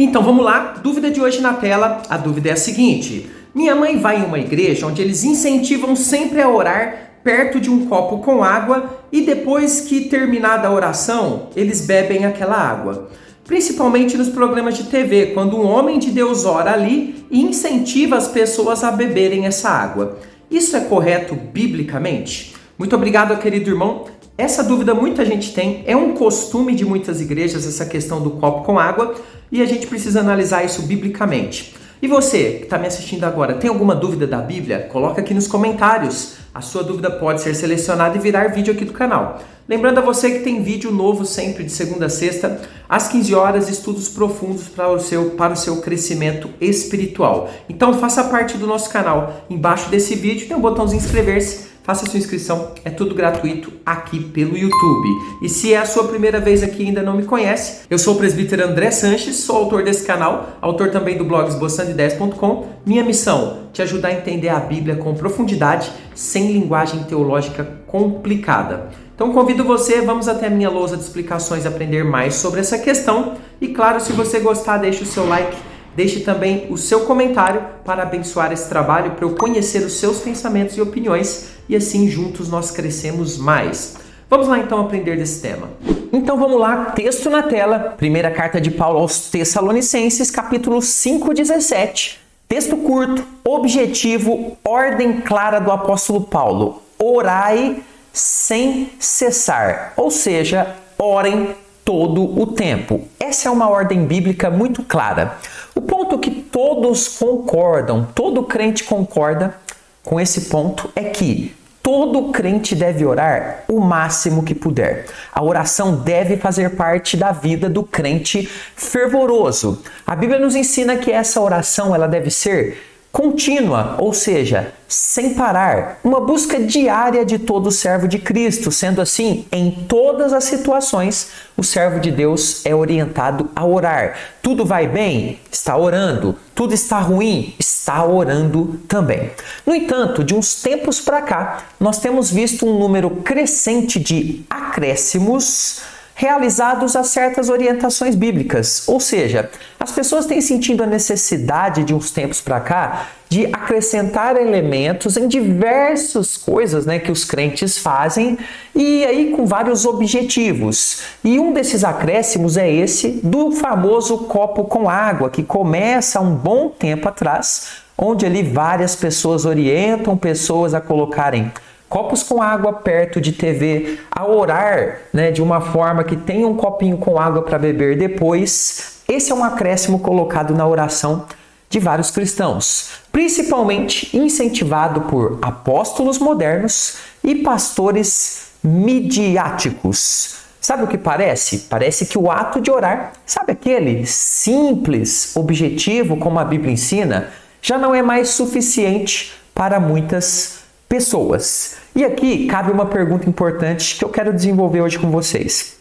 Então vamos lá, dúvida de hoje na tela. A dúvida é a seguinte: minha mãe vai em uma igreja onde eles incentivam sempre a orar perto de um copo com água e depois que terminada a oração, eles bebem aquela água. Principalmente nos programas de TV, quando um homem de Deus ora ali e incentiva as pessoas a beberem essa água. Isso é correto biblicamente? Muito obrigado, querido irmão. Essa dúvida muita gente tem, é um costume de muitas igrejas essa questão do copo com água e a gente precisa analisar isso biblicamente. E você que está me assistindo agora, tem alguma dúvida da Bíblia? Coloca aqui nos comentários. A sua dúvida pode ser selecionada e virar vídeo aqui do canal. Lembrando a você que tem vídeo novo sempre de segunda a sexta, às 15 horas, estudos profundos para o seu crescimento espiritual. Então faça parte do nosso canal. Embaixo desse vídeo tem um botãozinho inscrever-se. Faça sua inscrição, é tudo gratuito aqui pelo YouTube. E se é a sua primeira vez aqui e ainda não me conhece, eu sou o presbítero André Sanches, sou autor desse canal, autor também do blog esboçandoideias.com. Minha missão, te ajudar a entender a Bíblia com profundidade, sem linguagem teológica complicada. Então convido você, vamos até a minha lousa de explicações aprender mais sobre essa questão. E claro, se você gostar, deixe o seu like. Deixe também o seu comentário para abençoar esse trabalho, para eu conhecer os seus pensamentos e opiniões e assim juntos nós crescemos mais. Vamos lá então aprender desse tema. Então vamos lá, texto na tela, primeira carta de Paulo aos Tessalonicenses, capítulo 5:17. Texto curto, objetivo, ordem clara do apóstolo Paulo. Orai sem cessar, ou seja, orem todo o tempo. Essa é uma ordem bíblica muito clara. O ponto que todos concordam, todo crente concorda com esse ponto é que todo crente deve orar o máximo que puder. A oração deve fazer parte da vida do crente fervoroso. A Bíblia nos ensina que essa oração ela deve ser contínua, ou seja, sem parar, uma busca diária de todo servo de Cristo. Sendo assim, em todas as situações, o servo de Deus é orientado a orar. Tudo vai bem? Está orando. Tudo está ruim? Está orando também. No entanto, de uns tempos para cá, nós temos visto um número crescente de acréscimos realizados a certas orientações bíblicas. Ou seja, as pessoas têm sentido a necessidade de uns tempos para cá de acrescentar elementos em diversas coisas, que os crentes fazem e aí com vários objetivos. E um desses acréscimos é esse do famoso copo com água, que começa há um bom tempo atrás, onde ali várias pessoas orientam pessoas a colocarem copos com água perto de TV, a orar de uma forma que tenha um copinho com água para beber depois. Esse é um acréscimo colocado na oração de vários cristãos, principalmente incentivado por apóstolos modernos e pastores midiáticos. Sabe o que parece? Parece que o ato de orar, sabe aquele simples objetivo como a Bíblia ensina, já não é mais suficiente para muitas pessoas. E aqui cabe uma pergunta importante que eu quero desenvolver hoje com vocês.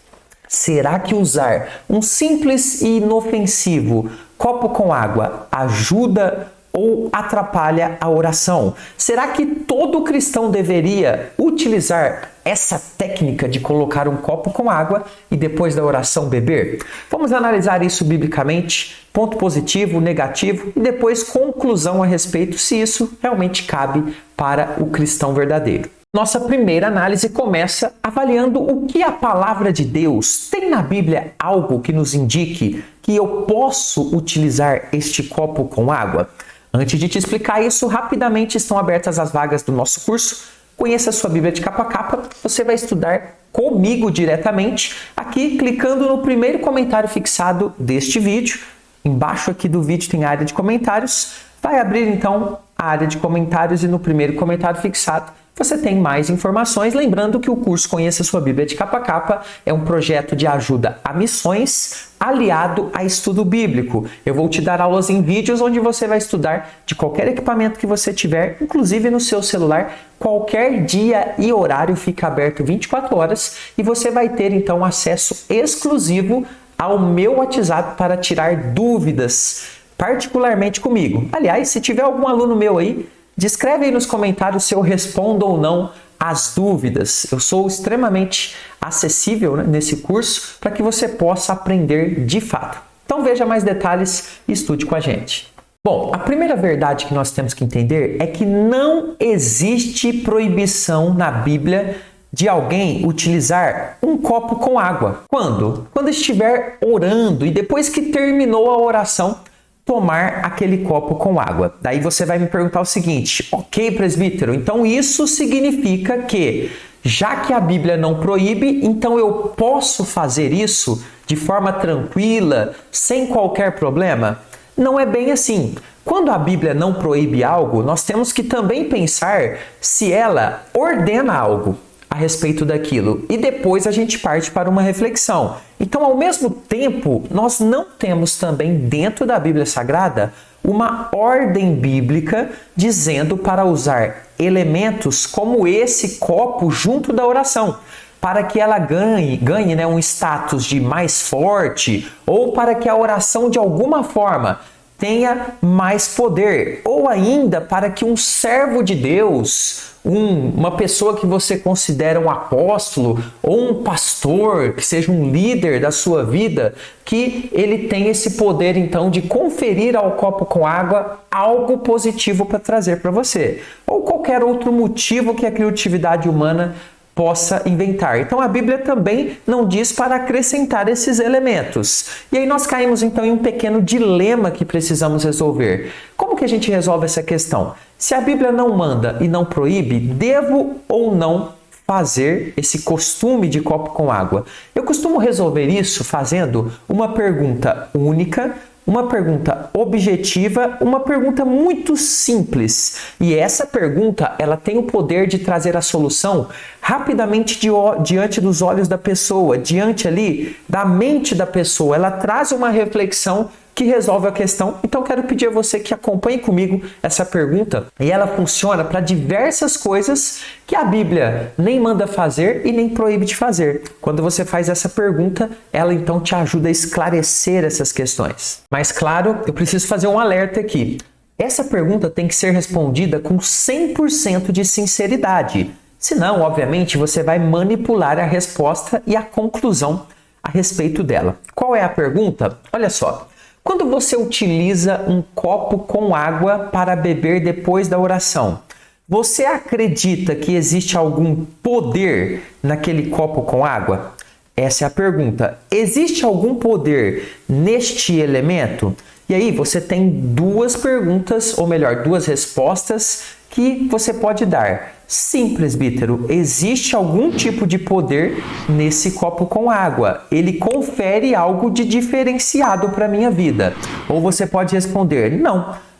Será que usar um simples e inofensivo copo com água ajuda ou atrapalha a oração? Será que todo cristão deveria utilizar essa técnica de colocar um copo com água e depois da oração beber? Vamos analisar isso biblicamente, ponto positivo, negativo e depois conclusão a respeito se isso realmente cabe para o cristão verdadeiro. Nossa primeira análise começa avaliando o que a palavra de Deus tem na Bíblia, algo que nos indique que eu posso utilizar este copo com água. Antes de te explicar isso, rapidamente estão abertas as vagas do nosso curso. Conheça a sua Bíblia de capa a capa. Você vai estudar comigo diretamente, aqui clicando no primeiro comentário fixado deste vídeo. Embaixo aqui do vídeo tem a área de comentários. Vai abrir então a área de comentários e no primeiro comentário fixado você tem mais informações. Lembrando que o curso Conheça a Sua Bíblia de Capa a Capa é um projeto de ajuda a missões aliado a estudo bíblico. Eu vou te dar aulas em vídeos onde você vai estudar de qualquer equipamento que você tiver, inclusive no seu celular. Qualquer dia e horário fica aberto 24 horas e você vai ter então acesso exclusivo ao meu WhatsApp para tirar dúvidas, particularmente comigo. Aliás, se tiver algum aluno meu aí, descreve aí nos comentários se eu respondo ou não as dúvidas. Eu sou extremamente acessível nesse curso para que você possa aprender de fato. Então veja mais detalhes e estude com a gente. Bom, a primeira verdade que nós temos que entender é que não existe proibição na Bíblia de alguém utilizar um copo com água. Quando? Quando estiver orando e depois que terminou a oração, tomar aquele copo com água. Daí você vai me perguntar o seguinte: ok, presbítero, então isso significa que, já que a Bíblia não proíbe, então eu posso fazer isso de forma tranquila, sem qualquer problema? Não é bem assim. Quando a Bíblia não proíbe algo, nós temos que também pensar se ela ordena algo a respeito daquilo. E depois a gente parte para uma reflexão. Então, ao mesmo tempo, nós não temos também dentro da Bíblia Sagrada uma ordem bíblica dizendo para usar elementos como esse copo junto da oração, para que ela ganhe um status de mais forte, ou para que a oração de alguma forma tenha mais poder, ou ainda para que um servo de Deus, uma pessoa que você considera um apóstolo ou um pastor, que seja um líder da sua vida, que ele tenha esse poder então de conferir ao copo com água algo positivo para trazer para você, ou qualquer outro motivo que a criatividade humana possa inventar. Então a Bíblia também não diz para acrescentar esses elementos. E aí nós caímos então em um pequeno dilema que precisamos resolver. Como que a gente resolve essa questão? Se a Bíblia não manda e não proíbe, devo ou não fazer esse costume de copo com água? Eu costumo resolver isso fazendo uma pergunta única, uma pergunta objetiva, uma pergunta muito simples. E essa pergunta, ela tem o poder de trazer a solução rapidamente diante dos olhos da pessoa, diante ali da mente da pessoa. Ela traz uma reflexão que resolve a questão. Então quero pedir a você que acompanhe comigo essa pergunta, e ela funciona para diversas coisas que a Bíblia nem manda fazer e nem proíbe de fazer. Quando você faz essa pergunta, ela então te ajuda a esclarecer essas questões. Mas claro, eu preciso fazer um alerta aqui. Essa pergunta tem que ser respondida com 100% de sinceridade. Senão, obviamente, você vai manipular a resposta e a conclusão a respeito dela. Qual é a pergunta? Olha só. Quando você utiliza um copo com água para beber depois da oração, você acredita que existe algum poder naquele copo com água? Essa é a pergunta. Existe algum poder neste elemento? E aí você tem duas perguntas, ou melhor, duas respostas que você pode dar. Sim, presbítero, existe algum tipo de poder nesse copo com água. Ele confere algo de diferenciado para a minha vida. Ou você pode responder,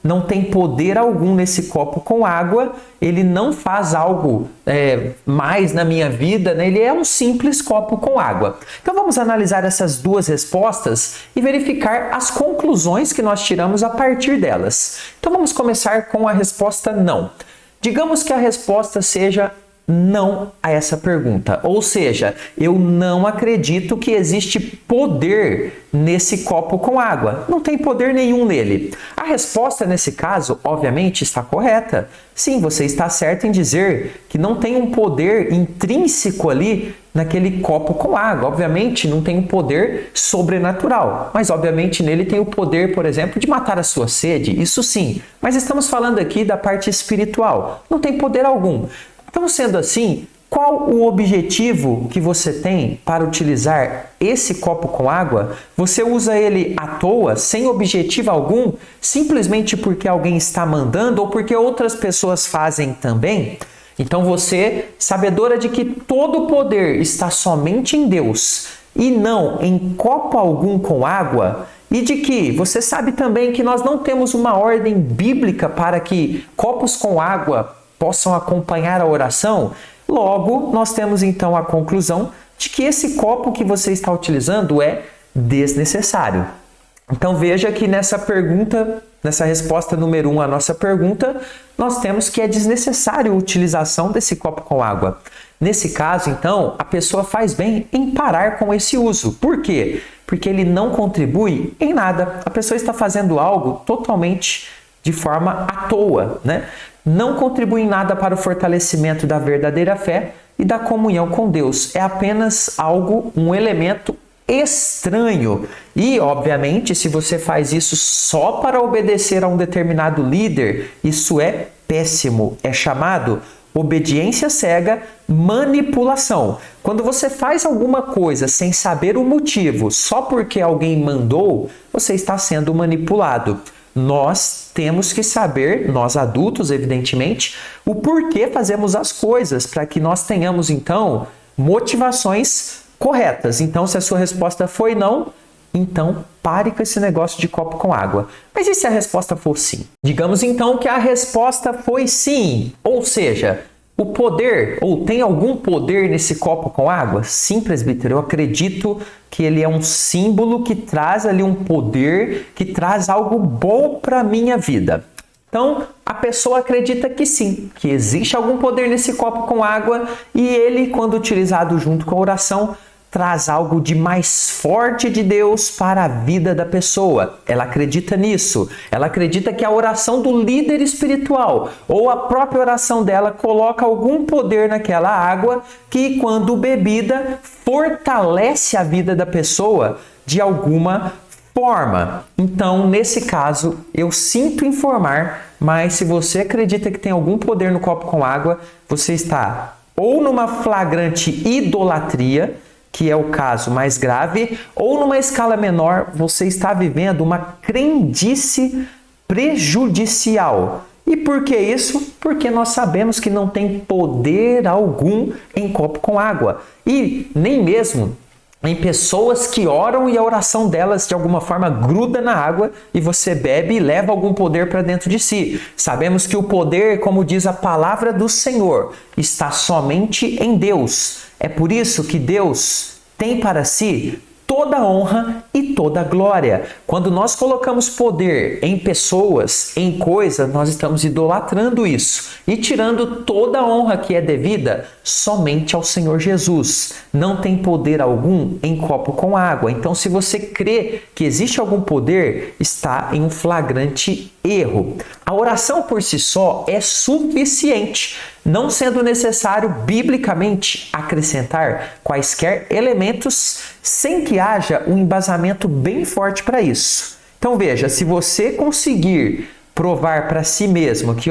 não tem poder algum nesse copo com água, ele não faz algo mais na minha vida, né? Ele é um simples copo com água. Então vamos analisar essas duas respostas e verificar as conclusões que nós tiramos a partir delas. Então vamos começar com a resposta não. Digamos que a resposta seja não a essa pergunta, ou seja, eu não acredito que existe poder nesse copo com água. Não tem poder nenhum nele. A resposta nesse caso, obviamente, está correta. Sim, você está certo em dizer que não tem um poder intrínseco ali naquele copo com água. Obviamente, não tem um poder sobrenatural, mas obviamente nele tem o poder, por exemplo, de matar a sua sede. Isso sim, mas estamos falando aqui da parte espiritual. Não tem poder algum. Então, sendo assim, qual o objetivo que você tem para utilizar esse copo com água? Você usa ele à toa, sem objetivo algum, simplesmente porque alguém está mandando ou porque outras pessoas fazem também? Então você, sabedora de que todo o poder está somente em Deus e não em copo algum com água, e de que você sabe também que nós não temos uma ordem bíblica para que copos com água possam acompanhar a oração, logo nós temos então a conclusão de que esse copo que você está utilizando é desnecessário. Então veja que nessa pergunta, nessa resposta número 1 à nossa pergunta, nós temos que é desnecessário a utilização desse copo com água. Nesse caso, então, a pessoa faz bem em parar com esse uso. Por quê? Porque ele não contribui em nada. A pessoa está fazendo algo totalmente de forma à toa, né? Não contribui em nada para o fortalecimento da verdadeira fé e da comunhão com Deus. É apenas algo, um elemento estranho. E, obviamente, se você faz isso só para obedecer a um determinado líder, isso é péssimo. É chamado obediência cega, manipulação. Quando você faz alguma coisa sem saber o motivo, só porque alguém mandou, você está sendo manipulado. Nós temos que saber, nós adultos, evidentemente, o porquê fazemos as coisas, para que nós tenhamos, então, motivações corretas. Então, se a sua resposta foi não, então pare com esse negócio de copo com água. Mas e se a resposta for sim? Digamos então que a resposta foi sim, ou seja, o poder, ou tem algum poder nesse copo com água? Sim, presbítero, eu acredito que ele é um símbolo que traz ali um poder, que traz algo bom para a minha vida. Então, a pessoa acredita que sim, que existe algum poder nesse copo com água e ele, quando utilizado junto com a oração, traz algo de mais forte de Deus para a vida da pessoa. Ela acredita nisso. Ela acredita que a oração do líder espiritual ou a própria oração dela coloca algum poder naquela água que, quando bebida, fortalece a vida da pessoa de alguma forma. Então, nesse caso, eu sinto informar, mas se você acredita que tem algum poder no copo com água, você está ou numa flagrante idolatria, que é o caso mais grave, ou numa escala menor, você está vivendo uma crendice prejudicial. E por que isso? Porque nós sabemos que não tem poder algum em copo com água. E nem mesmo em pessoas que oram e a oração delas de alguma forma gruda na água e você bebe e leva algum poder para dentro de si. Sabemos que o poder, como diz a palavra do Senhor, está somente em Deus. É por isso que Deus tem para si toda a honra e toda a glória. Quando nós colocamos poder em pessoas, em coisas, nós estamos idolatrando isso e tirando toda a honra que é devida somente ao Senhor Jesus. Não tem poder algum em copo com água. Então, se você crê que existe algum poder, está em um flagrante erro. A oração por si só é suficiente, não sendo necessário biblicamente acrescentar quaisquer elementos sem que haja um embasamento bem forte para isso. Então veja, se você conseguir provar para si mesmo que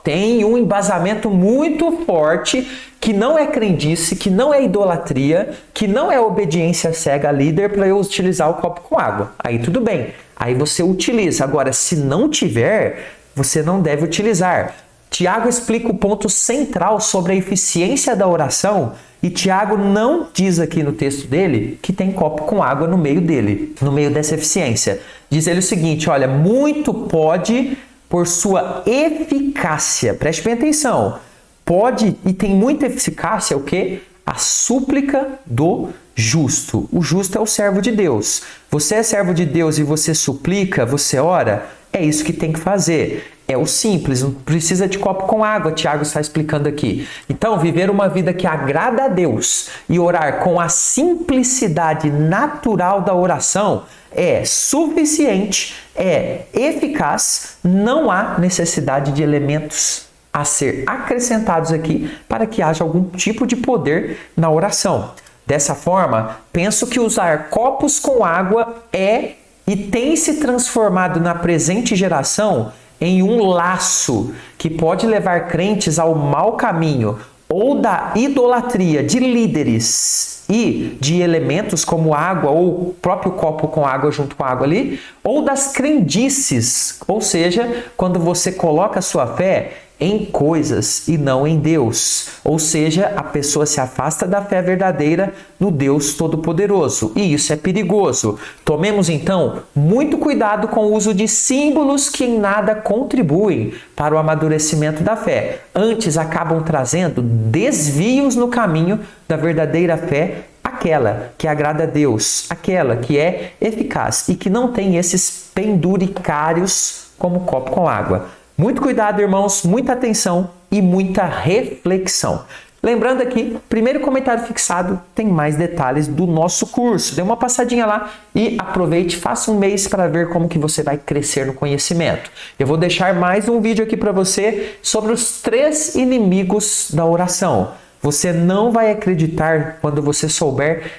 tem um embasamento muito forte, que não é crendice, que não é idolatria, que não é obediência cega a líder para eu utilizar o copo com água, aí tudo bem, aí você utiliza. Agora, se não tiver, você não deve utilizar. Tiago explica o ponto central sobre a eficiência da oração e Tiago não diz aqui no texto dele que tem copo com água no meio dele, no meio dessa eficiência. Diz ele o seguinte, olha, muito pode por sua eficácia. Preste bem atenção. Pode e tem muita eficácia o quê? A súplica do justo. O justo é o servo de Deus. Você é servo de Deus e você suplica, você ora, é isso que tem que fazer. É o simples, não precisa de copo com água, Tiago está explicando aqui. Então, viver uma vida que agrada a Deus e orar com a simplicidade natural da oração é suficiente, é eficaz, não há necessidade de elementos a ser acrescentados aqui para que haja algum tipo de poder na oração. Dessa forma, penso que usar copos com água é e tem se transformado na presente geração em um laço que pode levar crentes ao mau caminho ou da idolatria de líderes e de elementos como água ou o próprio copo com água junto com a água ali, ou das crendices, ou seja, quando você coloca a sua fé em coisas e não em Deus. Ou seja, a pessoa se afasta da fé verdadeira no Deus Todo-Poderoso. E isso é perigoso. Tomemos, então, muito cuidado com o uso de símbolos que em nada contribuem para o amadurecimento da fé. Antes, acabam trazendo desvios no caminho da verdadeira fé, aquela que agrada a Deus, aquela que é eficaz e que não tem esses penduricários como copo com água. Muito cuidado, irmãos, muita atenção e muita reflexão. Lembrando aqui, primeiro comentário fixado tem mais detalhes do nosso curso. Dê uma passadinha lá e aproveite, faça um mês para ver como que você vai crescer no conhecimento. Eu vou deixar mais um vídeo aqui para você sobre os 3 inimigos da oração. Você não vai acreditar quando você souber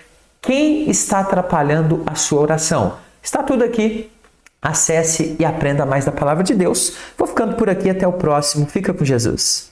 Quem está atrapalhando a sua oração? Está tudo aqui. Acesse e aprenda mais da palavra de Deus. Vou ficando por aqui, até o próximo. Fica com Jesus.